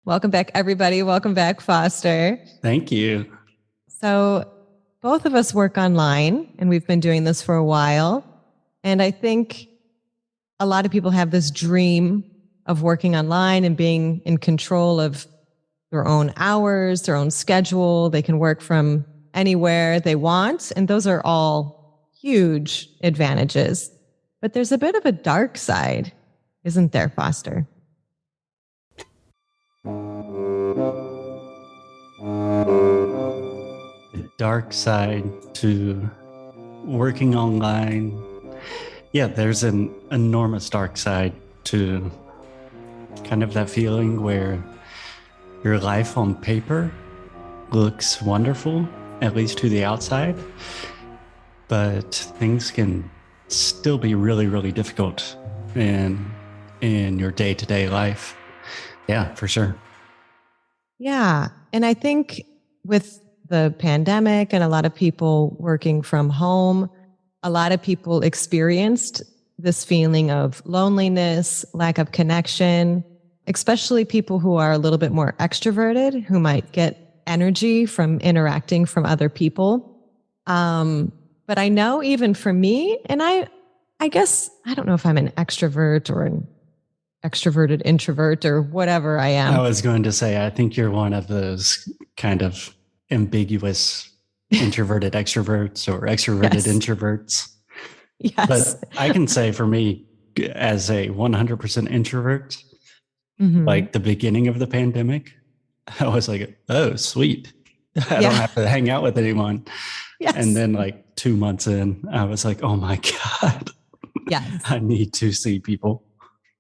Welcome back, everybody. Welcome back, Foster. Thank you. So both of us work online, and we've been doing this for a while. And I think a lot of people have this dream of working online and being in control of their own hours, their own schedule. They can work from anywhere they want. And those are all huge advantages. But there's a bit of a dark side, isn't there, Foster? The dark side to working online. Yeah, there's an enormous dark side to kind of that feeling where your life on paper looks wonderful, at least to the outside, but things can still be really, really difficult in your day-to-day life. Yeah, for sure. Yeah. And I think with the pandemic and a lot of people working from home, a lot of people experienced this feeling of loneliness, lack of connection, especially people who are a little bit more extroverted, who might get energy from interacting from other people. But I know even for me, and I guess, I don't know if I'm an extrovert or an extroverted introvert or whatever I am. I was going to say, I think you're one of those kind of ambiguous introverted extroverts or extroverted introverts. Yes. But I can say for me, as a 100% introvert, like the beginning of the pandemic, I was like, oh, sweet. I don't have to hang out with anyone. Yes. And then like 2 months in, I was like, oh my God, yes, I need to see people.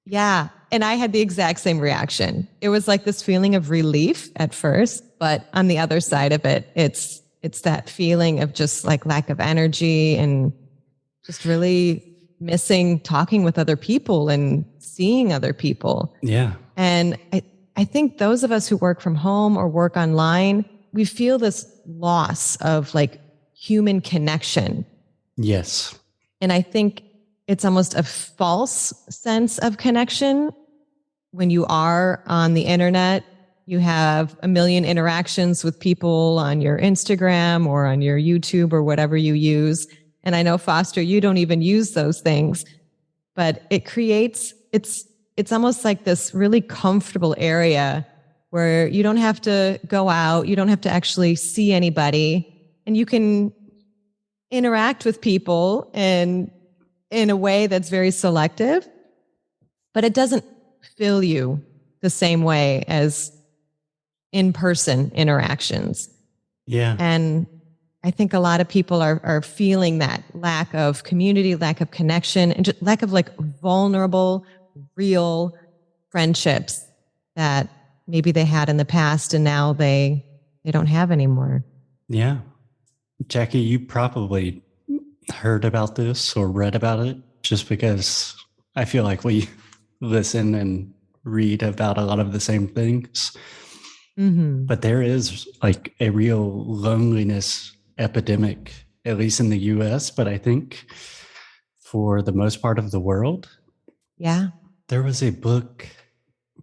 Yeah. And I had the exact same reaction. It was like this feeling of relief at first, but on the other side of it, it's that feeling of just like lack of energy and just really missing talking with other people and seeing other people. Yeah. And I think those of us who work from home or work online, we feel this loss of like human connection. Yes. And I think it's almost a false sense of connection. When you are on the internet, you have a million interactions with people on your Instagram or on your YouTube or whatever you use. And I know, Foster, you don't even use those things, but it creates, it's almost like this really comfortable area where you don't have to go out, you don't have to actually see anybody, and you can interact with people and in a way that's very selective, but it doesn't fill you the same way as in-person interactions. Yeah. And I think a lot of people are feeling that lack of community, lack of connection, and just lack of like vulnerable, real friendships that maybe they had in the past and now they don't have anymore. Yeah. Jackie, you probably heard about this or read about it, just because I feel like we listen and read about a lot of the same things. But there is like a real loneliness epidemic, at least in the US, but I think for the most part of the world. Yeah. There was a book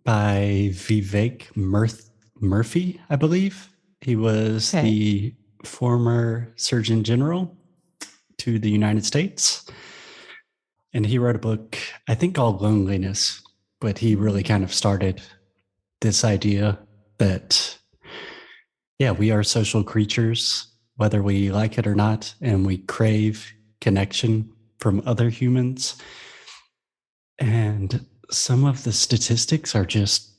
by Vivek Murthy, I believe. He was the former Surgeon General to the United States. And he wrote a book, I think called Loneliness, but he really kind of started this idea that, yeah, we are social creatures, whether we like it or not, and we crave connection from other humans. And some of the statistics are just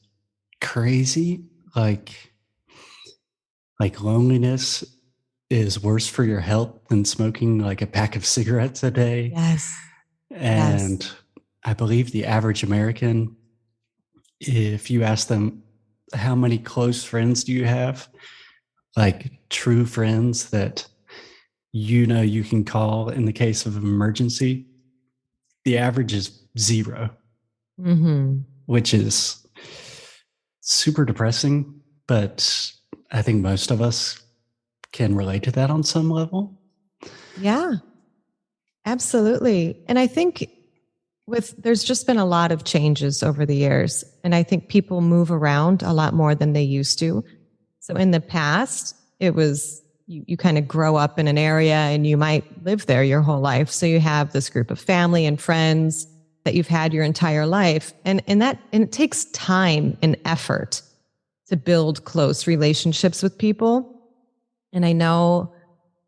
crazy. Like loneliness is worse for your health than smoking like a pack of cigarettes a day. Yes. And I believe the average American, if you ask them, how many close friends do you have? Like true friends that you know you can call in the case of an emergency, the average is 0, which is super depressing. But I think most of us can relate to that on some level. Yeah, absolutely. And I think There's just been a lot of changes over the years. And I think people move around a lot more than they used to. So in the past, it was you kind of grow up in an area and you might live there your whole life. So you have this group of family and friends that you've had your entire life. And it takes time and effort to build close relationships with people. And I know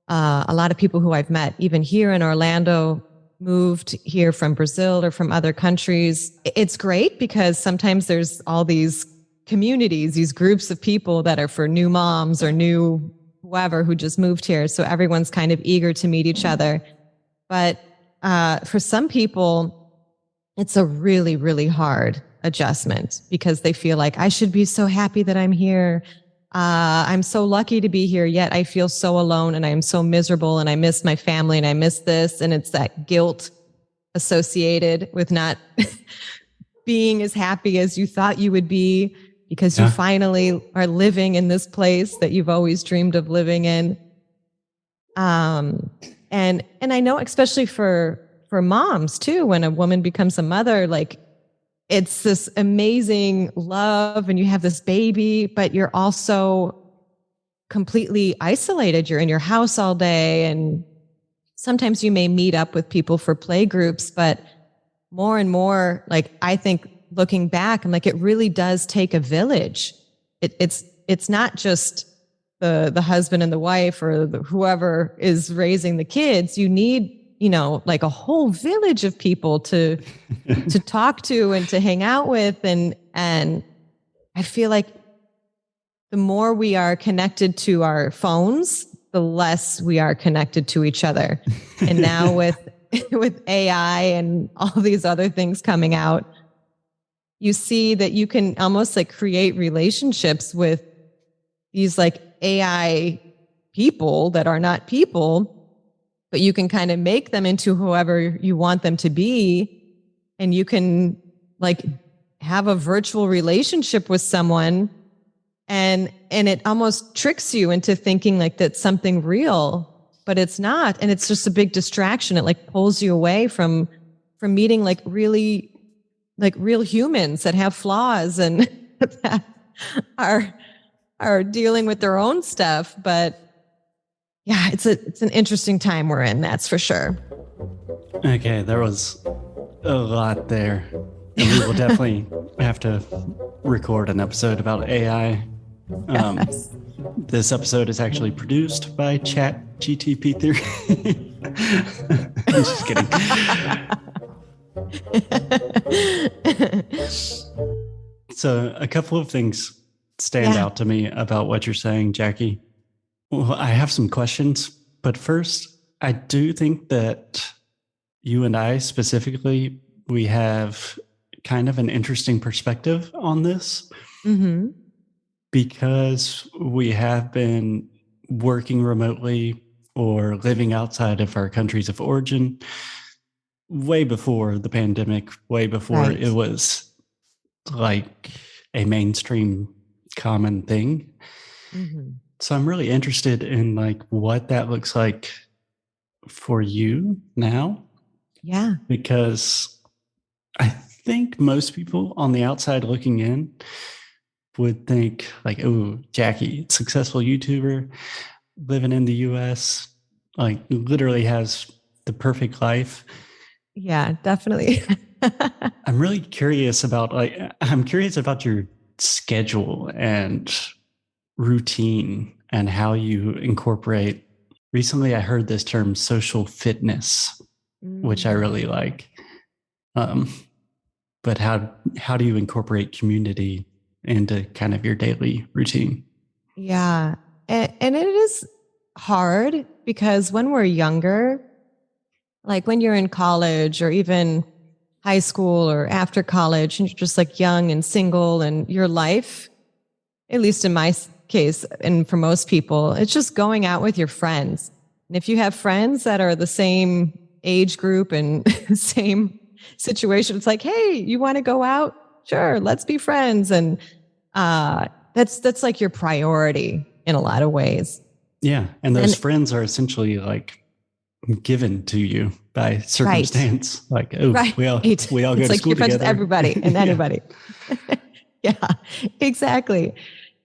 a lot of people who I've met, even here in Orlando, moved here from Brazil or from other countries. It's great because sometimes there's all these communities, these groups of people that are for new moms or new whoever who just moved here. So everyone's kind of eager to meet each other. But for some people, it's a really, really hard adjustment because they feel like I should be so happy that I'm here. I'm so lucky to be here, yet I feel so alone and I'm so miserable and I miss my family and I miss this. And it's that guilt associated with not being as happy as you thought you would be because you finally are living in this place that you've always dreamed of living in. And I know, especially for moms too, when a woman becomes a mother, like it's this amazing love and you have this baby, but you're also completely isolated. You're in your house all day. And sometimes you may meet up with people for play groups, but more and more, like, I think looking back, I'm like, it really does take a village. It's not just the husband and the wife or whoever is raising the kids. You need, like a whole village of people to talk to and to hang out with. And I feel like the more we are connected to our phones, the less we are connected to each other. And now with AI and all these other things coming out, you see that you can almost like create relationships with these like AI people that are not people, but you can kind of make them into whoever you want them to be. And you can like have a virtual relationship with someone and it almost tricks you into thinking like that's something real, but it's not. And it's just a big distraction. It like pulls you away from meeting like really like real humans that have flaws and that are dealing with their own stuff. But yeah, it's an interesting time we're in, that's for sure. Okay, there was a lot there. And we will definitely have to record an episode about AI. Yes. This episode is actually produced by ChatGTP3. I'm just kidding. So a couple of things stand out to me about what you're saying, Jackie. Well, I have some questions, but first, I do think that you and I specifically, we have kind of an interesting perspective on this because we have been working remotely or living outside of our countries of origin way before the pandemic, way before it was like a mainstream common thing. So I'm really interested in like what that looks like for you now. Yeah. Because I think most people on the outside looking in would think like, oh, Jackie, successful YouTuber, living in the US, like literally has the perfect life. Yeah, definitely. I'm really curious about your schedule and routine and how you incorporate. Recently, I heard this term social fitness, which I really like. But how do you incorporate community into kind of your daily routine? Yeah. And it is hard because when we're younger, like when you're in college or even high school or after college, and you're just like young and single and your life, at least in my case, and for most people, it's just going out with your friends. And if you have friends that are the same age group and same situation, it's like, hey, you want to go out? Sure, let's be friends. And that's like your priority in a lot of ways. Yeah. And those friends are essentially like given to you by circumstance. Like, oh, we all go it's to like school you're friends together. with everybody and anybody. Yeah, exactly.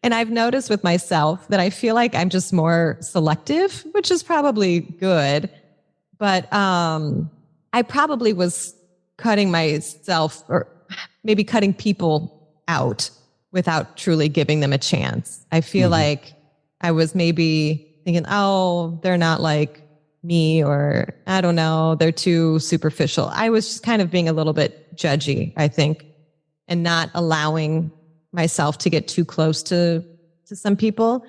And I've noticed with myself that I feel like I'm just more selective, which is probably good. But I probably was cutting myself, or maybe cutting people out without truly giving them a chance. I feel like I was maybe thinking, oh, they're not like me, or I don't know, they're too superficial. I was just kind of being a little bit judgy, I think, and not allowing myself to get too close to some people.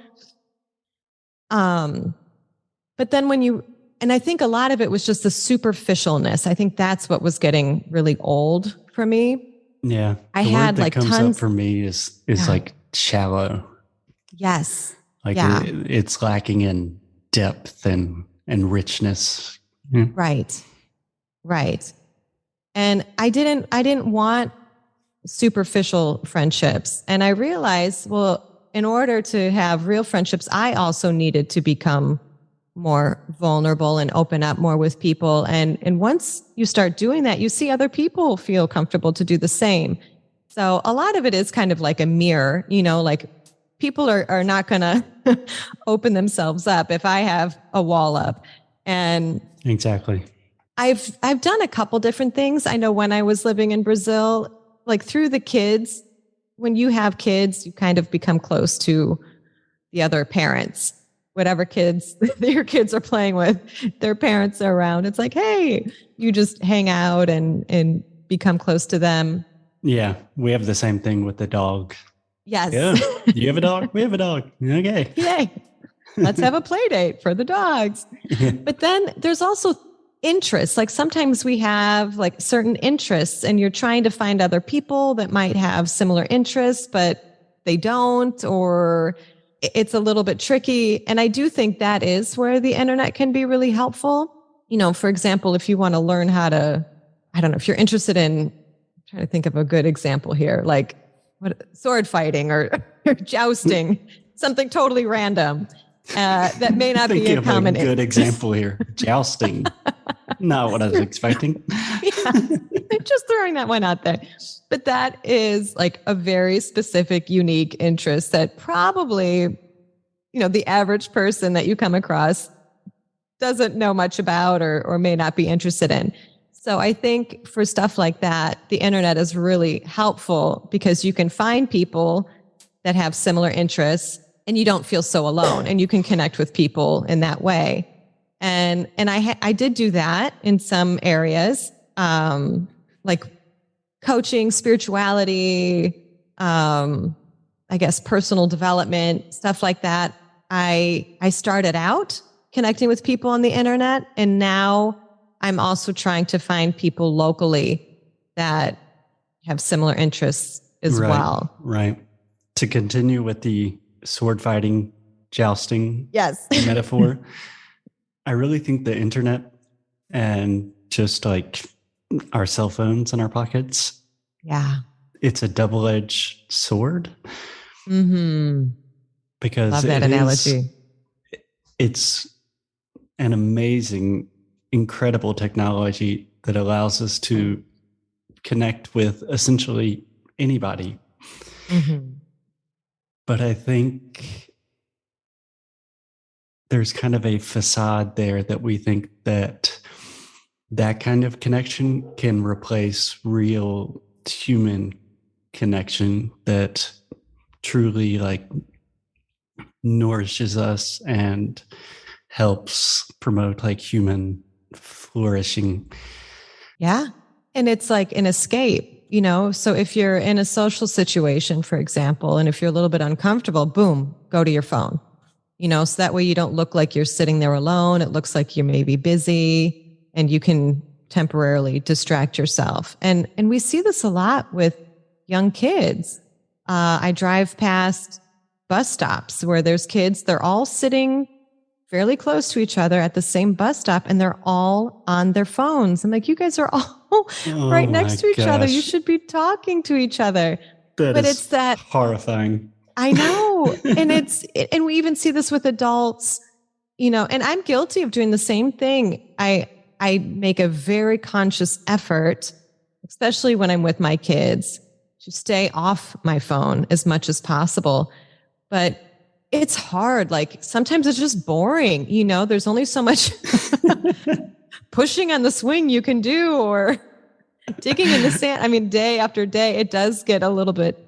But then and I think a lot of it was just the superficialness. I think that's what was getting really old for me. Yeah. I the had word that like comes tons up for me is like shallow. Yes. Like it's lacking in depth and richness. Yeah. Right. And I didn't want superficial friendships. And I realized, well, in order to have real friendships, I also needed to become more vulnerable and open up more with people. And once you start doing that, you see other people feel comfortable to do the same. So a lot of it is kind of like a mirror, like people are not going to open themselves up if I have a wall up. And exactly. I've done a couple different things. I know when I was living in Brazil, like through the kids, when you have kids, you kind of become close to the other parents. Whatever kids your kids are playing with, their parents are around. It's like, hey, you just hang out and become close to them. Yeah, we have the same thing with the dog. Yes. Yeah. You have a dog? We have a dog. Okay. Yay. Let's have a play date for the dogs. Yeah. But then there's also interests. Like sometimes we have like certain interests and you're trying to find other people that might have similar interests, but they don't, or it's a little bit tricky. And I do think that is where the internet can be really helpful. For example, if you want to learn how to, I don't know, if you're interested in, I'm trying to think of a good example here, like sword fighting or jousting, something totally random. That may not be a common. Good example here. Jousting. Not what I was expecting. Yeah, just throwing that one out there. But that is like a very specific, unique interest that probably, the average person that you come across doesn't know much about or may not be interested in. So I think for stuff like that, the internet is really helpful because you can find people that have similar interests and you don't feel so alone and you can connect with people in that way. And I did do that in some areas, like coaching, spirituality, I guess personal development, stuff like that. I started out connecting with people on the internet, and now I'm also trying to find people locally that have similar interests as well. Right. To continue with the sword fighting, jousting metaphor, I really think the internet and just like our cell phones in our pockets, it's a double-edged sword. Mm-hmm. Because love that analogy. It's an amazing, incredible technology that allows us to connect with essentially anybody. Mm-hmm. But I think there's kind of a facade there that we think that kind of connection can replace real human connection that truly like nourishes us and helps promote like human flourishing. Yeah. And it's like an escape, so if you're in a social situation, for example, and if you're a little bit uncomfortable, boom, go to your phone, so that way you don't look like you're sitting there alone. It looks like you may be busy and you can temporarily distract yourself. And we see this a lot with young kids. I drive past bus stops where there's kids, they're all sitting fairly close to each other at the same bus stop and they're all on their phones. I'm like, you guys are all right next to each other. You should be talking to each other. But it's that horrifying. I know. And we even see this with adults, and I'm guilty of doing the same thing. I I make a very conscious effort, especially when I'm with my kids, to stay off my phone as much as possible. But it's hard. Like sometimes it's just boring. There's only so much pushing on the swing you can do or digging in the sand. I mean, day after day, it does get a little bit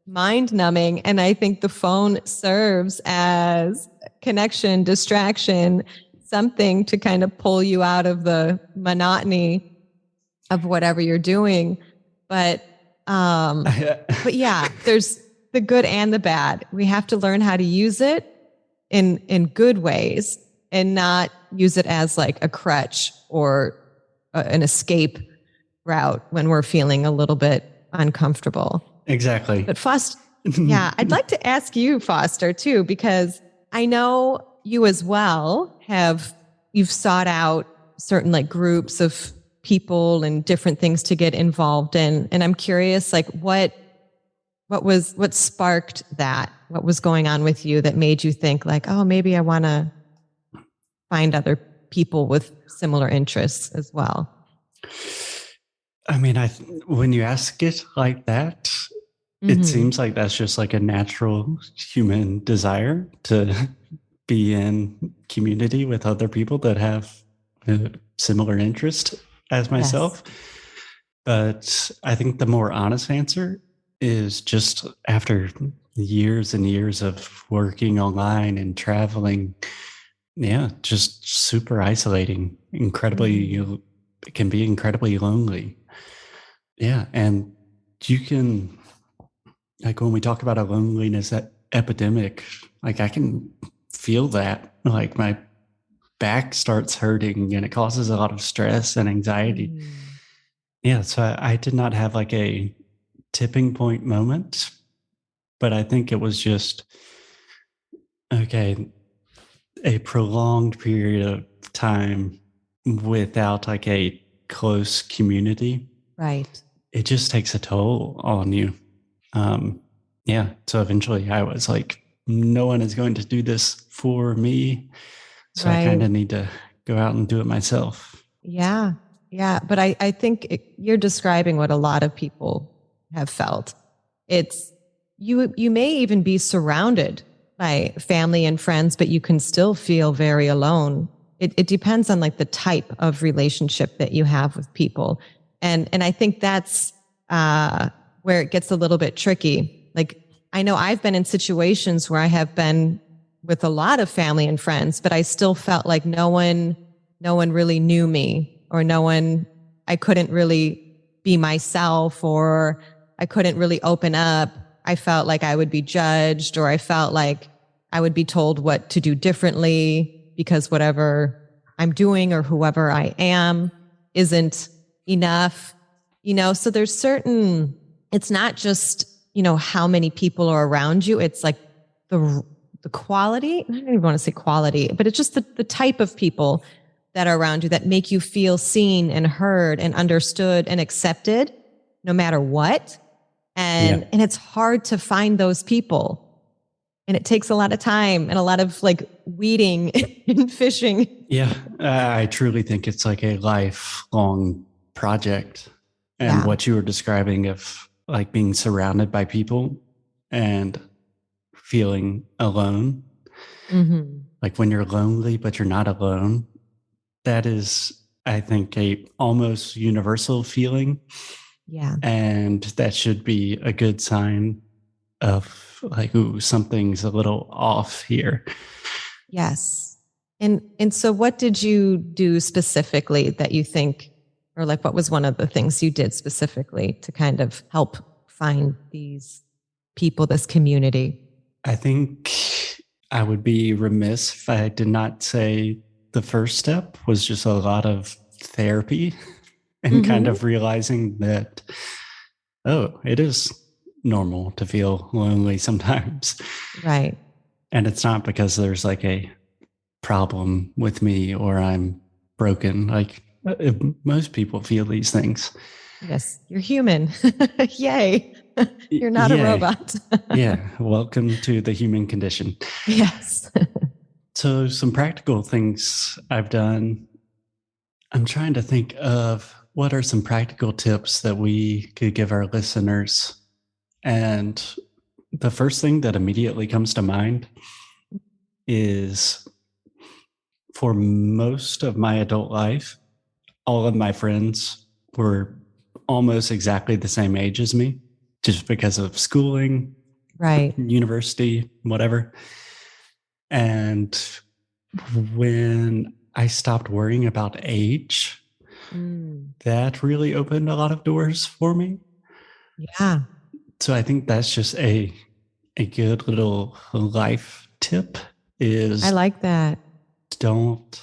mind numbing. And I think the phone serves as connection, distraction, something to kind of pull you out of the monotony of whatever you're doing. But yeah, there's the good and the bad. We have to learn how to use it in good ways and not use it as like a crutch or an escape route when we're feeling a little bit uncomfortable. Exactly. But Foster, yeah, I'd like to ask you, Foster, too, because I know you as well you've sought out certain like groups of people and different things to get involved in. And I'm curious, like what sparked that? What was going on with you that made you think like, oh, maybe I want to find other people with similar interests as well? I mean, when you ask it like that, it seems like that's just like a natural human desire to be in community with other people that have a similar interest as myself. Yes. But I think the more honest answer is just after years and years of working online and traveling, just super isolating, it can be incredibly lonely. Yeah. And you can, like when we talk about a loneliness epidemic, like I can feel that, like my back starts hurting and it causes a lot of stress and anxiety. Yeah. So I did not have like a tipping point moment, but I think it was just, okay, a prolonged period of time without like a close community. Right. It just takes a toll on you. So eventually I was like, no one is going to do this for me. So I kind of need to go out and do it myself. Yeah. Yeah. But I think you're describing what a lot of people have felt. It's you may even be surrounded by family and friends, but you can still feel very alone. It depends on like the type of relationship that you have with people. And I think that's where it gets a little bit tricky. Like I know I've been in situations where I have been with a lot of family and friends, but I still felt like no one really knew me, or I couldn't really be myself, or I couldn't really open up. I felt like I would be judged, or I felt like I would be told what to do differently because whatever I'm doing or whoever I am isn't enough, so there's it's not just, how many people are around you. It's like the quality. I don't even want to say quality, but it's just the type of people that are around you that make you feel seen and heard and understood and accepted no matter what. And it's hard to find those people. And it takes a lot of time and a lot of like weeding and fishing. Yeah. I truly think it's like a lifelong project. And what you were describing of like being surrounded by people and feeling alone, like when you're lonely, but you're not alone, that is, I think, a almost universal feeling. Yeah. And that should be a good sign of like, ooh, something's a little off here. Yes. And so what did you do specifically that you think, or like what was one of the things you did specifically to kind of help find these people, this community? I think I would be remiss if I did not say the first step was just a lot of therapy and kind of realizing that, oh, it is normal to feel lonely sometimes. Right. And it's not because there's like a problem with me or I'm broken. Like most people feel these things. Yes. You're human. Yay. You're not a robot. Yeah. Welcome to the human condition. Yes. So some practical things I've done. I'm trying to think of what are some practical tips that we could give our listeners. And the first thing that immediately comes to mind is for most of my adult life, all of my friends were almost exactly the same age as me, just because of schooling, Right. university, whatever. And when I stopped worrying about age, that really opened a lot of doors for me. Yeah. So I think that's just a good little life tip is I like that. Don't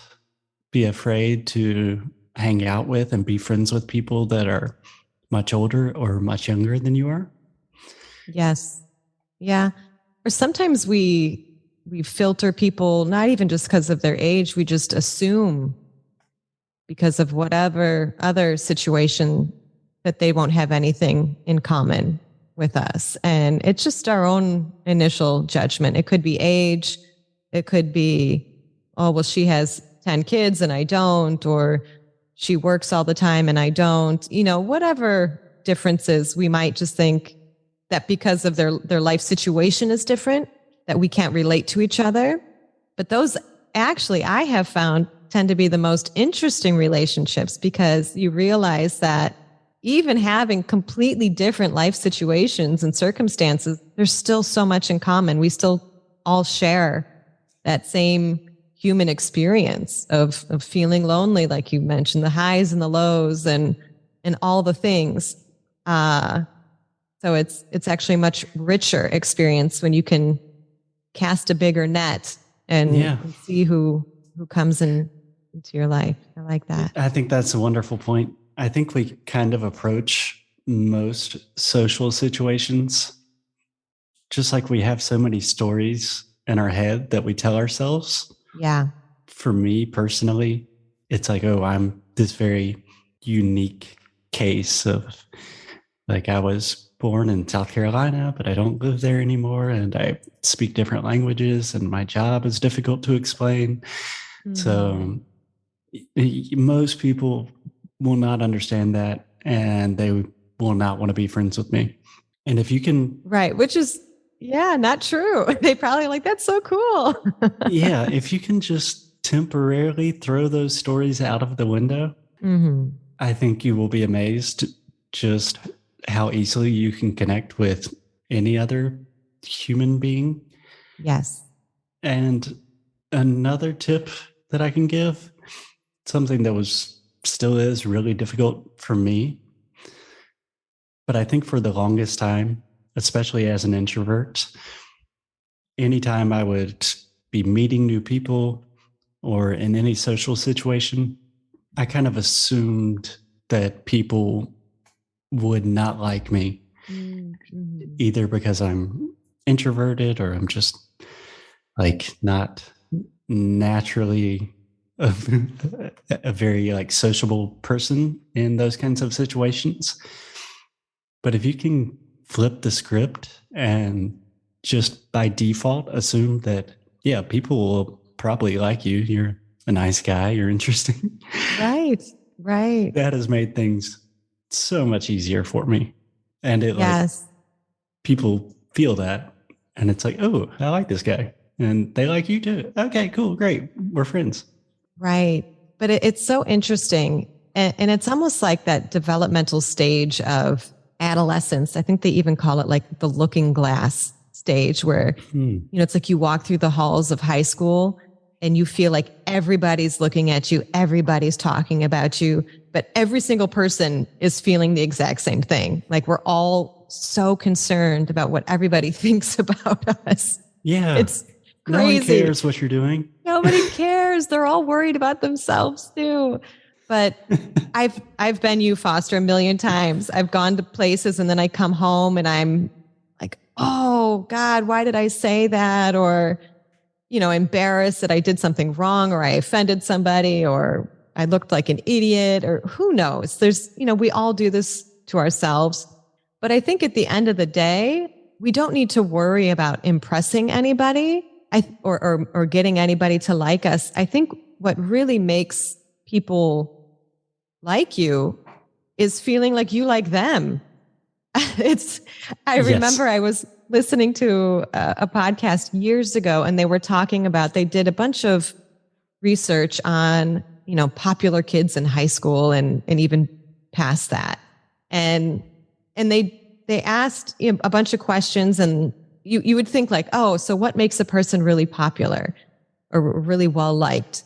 be afraid to hang out with and be friends with people that are much older or much younger than you are. Yes. Yeah. Or sometimes we filter people, not even just because of their age, we just assume because of whatever other situation that they won't have anything in common with us. And it's just our own initial judgment. It could be age. It could be, oh, well, she has 10 kids and I don't, or she works all the time and I don't, whatever differences, we might just think that because of their life situation is different, that we can't relate to each other. But those actually, I have found, tend to be the most interesting relationships, because you realize that even having completely different life situations and circumstances, there's still so much in common. We still all share that same human experience of feeling lonely, like you mentioned, the highs and the lows and all the things. So it's actually a much richer experience when you can cast a bigger net and see who comes into your life. I like that. I think that's a wonderful point. I think we kind of approach most social situations just like we have so many stories in our head that we tell ourselves. Yeah. For me personally, it's like, oh, I'm this very unique case of, like, I was born in South Carolina, but I don't live there anymore. And I speak different languages and my job is difficult to explain. So most people will not understand that and they will not want to be friends with me. And if you can... Right. Which is, not true. They probably like, that's so cool. Yeah. If you can just temporarily throw those stories out of the window, I think you will be amazed just how easily you can connect with any other human being. Yes. And another tip that I can give, something that still is really difficult for me, but I think for the longest time, especially as an introvert, anytime I would be meeting new people or in any social situation, I kind of assumed that people would not like me, either because I'm introverted or I'm just like not naturally a very like sociable person in those kinds of situations. But if you can flip the script and just by default assume that, yeah, people will probably like you. You're a nice guy. You're interesting. Right. Right. That has made things so much easier for me. And it like people feel that and it's like, oh, I like this guy. And they like you too. Okay, cool, great. We're friends. Right. But it's so interesting. And it's almost like that developmental stage of adolescence. I think they even call it like the looking glass stage where, it's like you walk through the halls of high school and you feel like everybody's looking at you, everybody's talking about you, but every single person is feeling the exact same thing. Like we're all so concerned about what everybody thinks about us. Yeah. It's crazy. No one cares what you're doing. Nobody cares. They're all worried about themselves too. But I've been you, Foster, a million times. I've gone to places and then I come home and I'm like, oh God, why did I say that? Or, embarrassed that I did something wrong or I offended somebody or I looked like an idiot or who knows? There's, we all do this to ourselves. But I think at the end of the day, we don't need to worry about impressing anybody or getting anybody to like us. I think what really makes people like you is feeling like you like them. I remember I was listening to a podcast years ago, and they were talking about, they did a bunch of research on, popular kids in high school and even past that. And they asked a bunch of questions, and you would think like, oh, so what makes a person really popular or really well liked?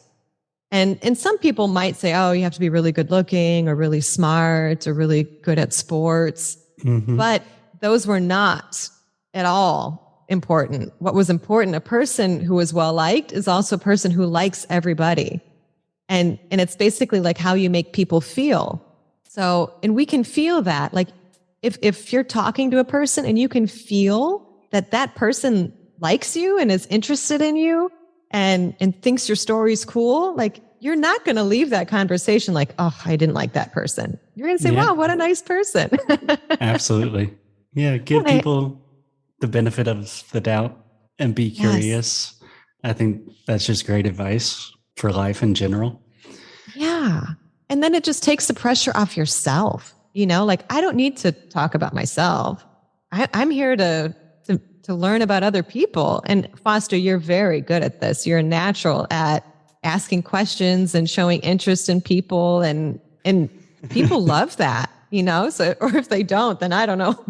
And some people might say, oh, you have to be really good looking or really smart or really good at sports. Mm-hmm. But those were not at all important. What was important, a person who was well liked is also a person who likes everybody. And it's basically like how you make people feel. So, and we can feel that. Like if you're talking to a person and you can feel that person likes you and is interested in you and thinks your story's cool, like you're not going to leave that conversation like, oh, I didn't like that person. You're going to say, wow, what a nice person. Absolutely. Yeah. Give people the benefit of the doubt and be curious. Yes. I think that's just great advice for life in general. Yeah. And then it just takes the pressure off yourself. Like I don't need to talk about myself. I'm here to learn about other people. And Foster, you're very good at this. You're a natural at asking questions and showing interest in people, and people love that, so, or if they don't, then I don't know.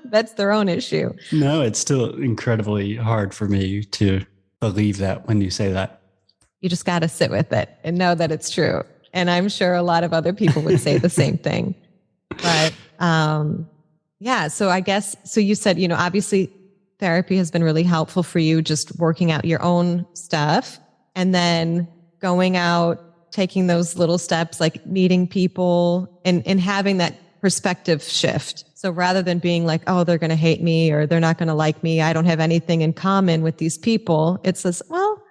That's their own issue. No, it's still incredibly hard for me to believe that when you say that. You just got to sit with it and know that it's true. And I'm sure a lot of other people would say the same thing. But so I guess, so you said, obviously therapy has been really helpful for you, just working out your own stuff and then going out, taking those little steps, like meeting people and having that perspective shift. So rather than being like, oh, they're going to hate me or they're not going to like me, I don't have anything in common with these people. It says, well,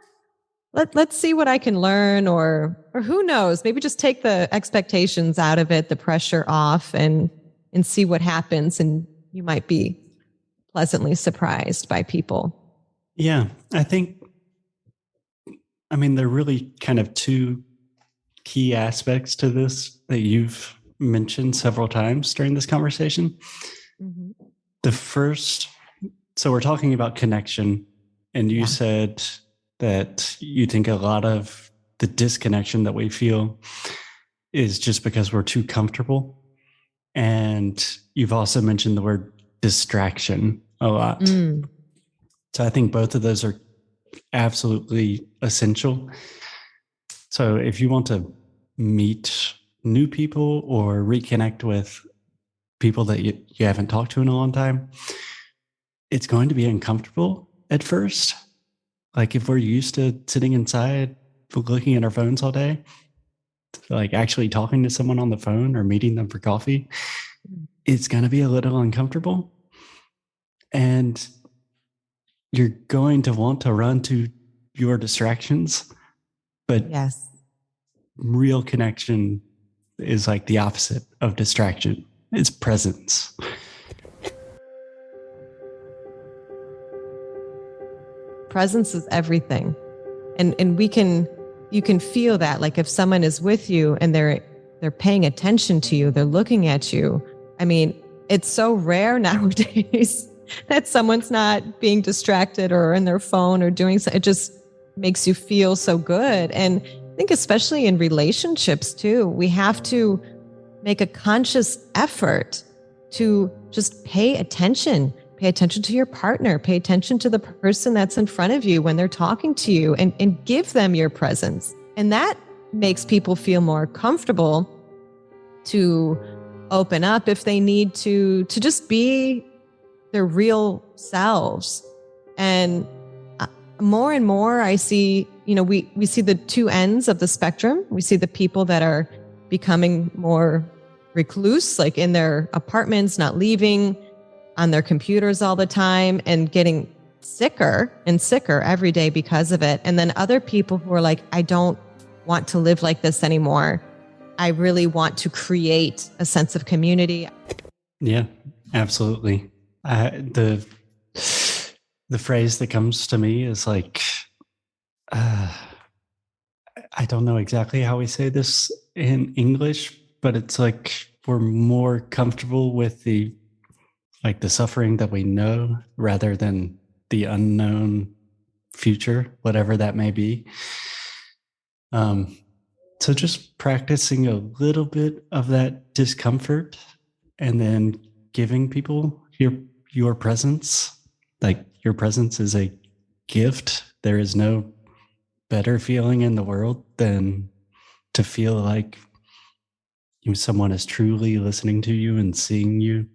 let's see what I can learn, or who knows, maybe just take the expectations out of it, the pressure off, and see what happens. And you might be pleasantly surprised by people. Yeah, there are really kind of two key aspects to this that you've mentioned several times during this conversation. Mm-hmm. The first, so we're talking about connection, and you said that you think a lot of the disconnection that we feel is just because we're too comfortable. And you've also mentioned the word distraction a lot. Mm. So I think both of those are absolutely essential. So if you want to meet new people or reconnect with people that you haven't talked to in a long time, it's going to be uncomfortable at first. Like if we're used to sitting inside, looking at our phones all day, like actually talking to someone on the phone or meeting them for coffee, it's going to be a little uncomfortable. And you're going to want to run to your distractions. But real connection is like the opposite of distraction. It's presence. Presence is everything. And you can feel that, like if someone is with you and they're paying attention to you, they're looking at you. I mean, it's so rare nowadays that someone's not being distracted or in their phone or doing so. It just makes you feel so good. And I think especially in relationships too, we have to make a conscious effort to just pay attention to your partner, pay attention to the person that's in front of you when they're talking to you, and give them your presence. And that makes people feel more comfortable to open up if they need to just be their real selves. And more and more I see, we see the two ends of the spectrum. We see the people that are becoming more recluse, like in their apartments, not leaving, on their computers all the time, and getting sicker and sicker every day because of it. And then other people who are like, I don't want to live like this anymore. I really want to create a sense of community. Yeah, absolutely. The phrase that comes to me is like, I don't know exactly how we say this in English, but it's like we're more comfortable with the suffering that we know rather than the unknown future, whatever that may be. So just practicing a little bit of that discomfort and then giving people your presence. Like, your presence is a gift. There is no better feeling in the world than to feel like someone is truly listening to you and seeing you,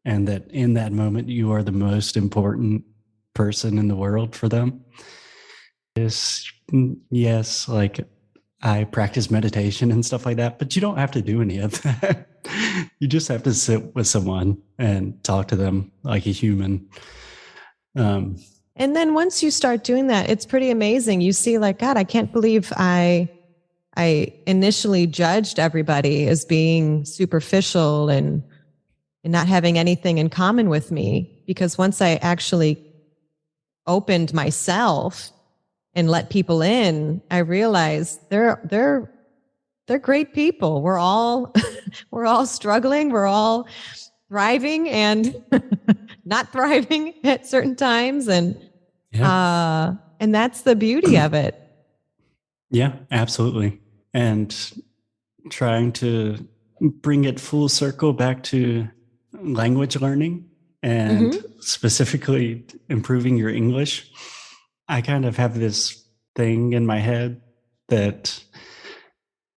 and that in that moment you are the most important person in the world for them. Yes, like I practice meditation and stuff like that, but you don't have to do any of that. You just have to sit with someone and talk to them like a human. And then once you start doing that, it's pretty amazing. You see, like, God, I can't believe I initially judged everybody as being superficial and not having anything in common with me. Because once I actually opened myself and let people in, I realized they're great people. We're all struggling. We're all thriving and not thriving at certain times. And that's the beauty of it. Yeah, absolutely. And trying to bring it full circle back to language learning and specifically improving your English. I kind of have this thing in my head that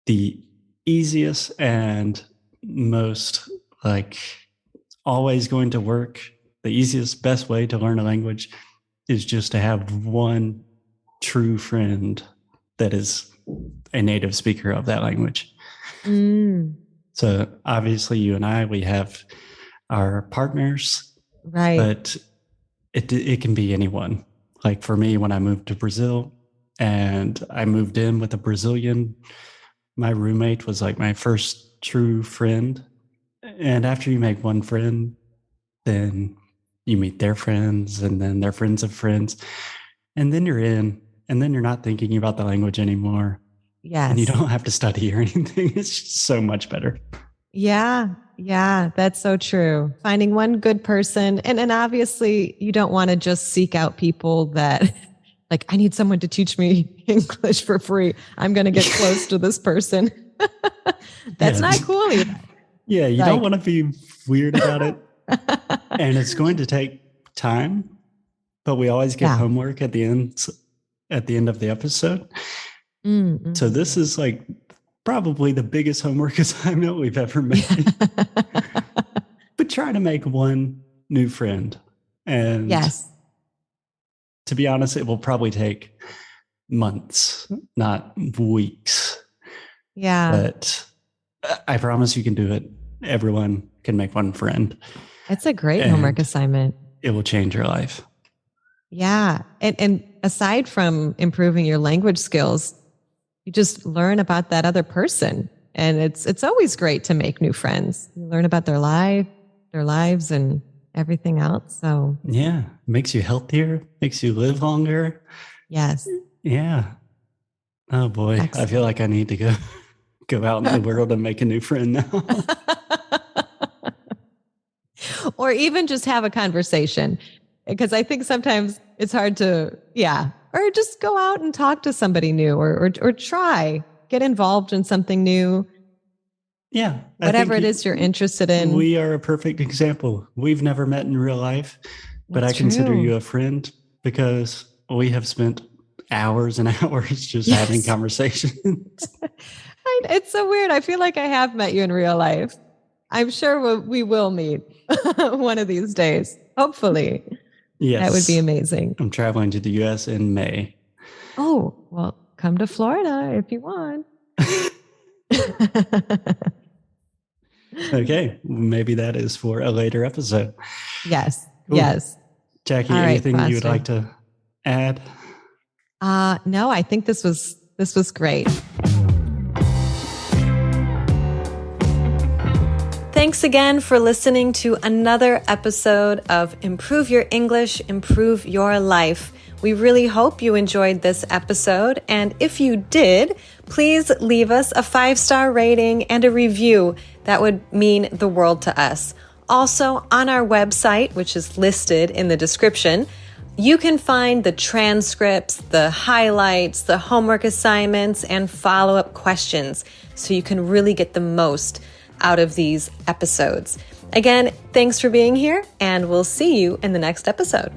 the easiest and most always going to work, the easiest, best way to learn a language is just to have one true friend that is a native speaker of that language. So obviously you and I, we have our partners, right? But it can be anyone. Like for me, when I moved to Brazil and I moved in with a Brazilian, my roommate was like my first true friend. And after you make one friend, then you meet their friends and then their friends of friends. And then you're in, and then you're not thinking about the language anymore. Yes. And you don't have to study or anything. It's just so much better. Yeah, that's so true. Finding one good person. And obviously you don't want to just seek out people that like, I need someone to teach me English for free. I'm going to get close to this person. That's not cool either. Yeah, you don't want to be weird about it. And it's going to take time, but we always get homework at the end of the episode. Mm-hmm. So this is like probably the biggest homework assignment we've ever made. But try to make one new friend. And yes, to be honest, it will probably take months, not weeks. Yeah. But I promise you can do it. Everyone can make one friend. It's a great homework assignment. It will change your life. Yeah. And aside from improving your language skills, you just learn about that other person. And it's always great to make new friends. You learn about their lives and everything else. So yeah, makes you healthier, makes you live longer. Yes. Yeah. Oh boy. Excellent. I feel like I need to go out in the world and make a new friend now. Or even just have a conversation. Because I think sometimes it's hard to, or just go out and talk to somebody new or try, get involved in something new. Yeah. Whatever it is you're interested in. We are a perfect example. We've never met in real life, but I consider you a friend because we have spent hours and hours just having conversations. It's so weird. I feel like I have met you in real life. I'm sure we will meet one of these days. Hopefully. Yes. That would be amazing. I'm traveling to the U.S. in May. Oh, well, come to Florida if you want. Okay. Maybe that is for a later episode. Yes. Cool. Yes. Jackie, anything you would like to add? No, I think this was great. Thanks again for listening to another episode of Improve Your English, Improve Your Life. We really hope you enjoyed this episode. And if you did, please leave us a 5-star rating and a review. That would mean the world to us. Also, on our website, which is listed in the description, you can find the transcripts, the highlights, the homework assignments, and follow-up questions so you can really get the most out of these episodes. Again, thanks for being here, and we'll see you in the next episode.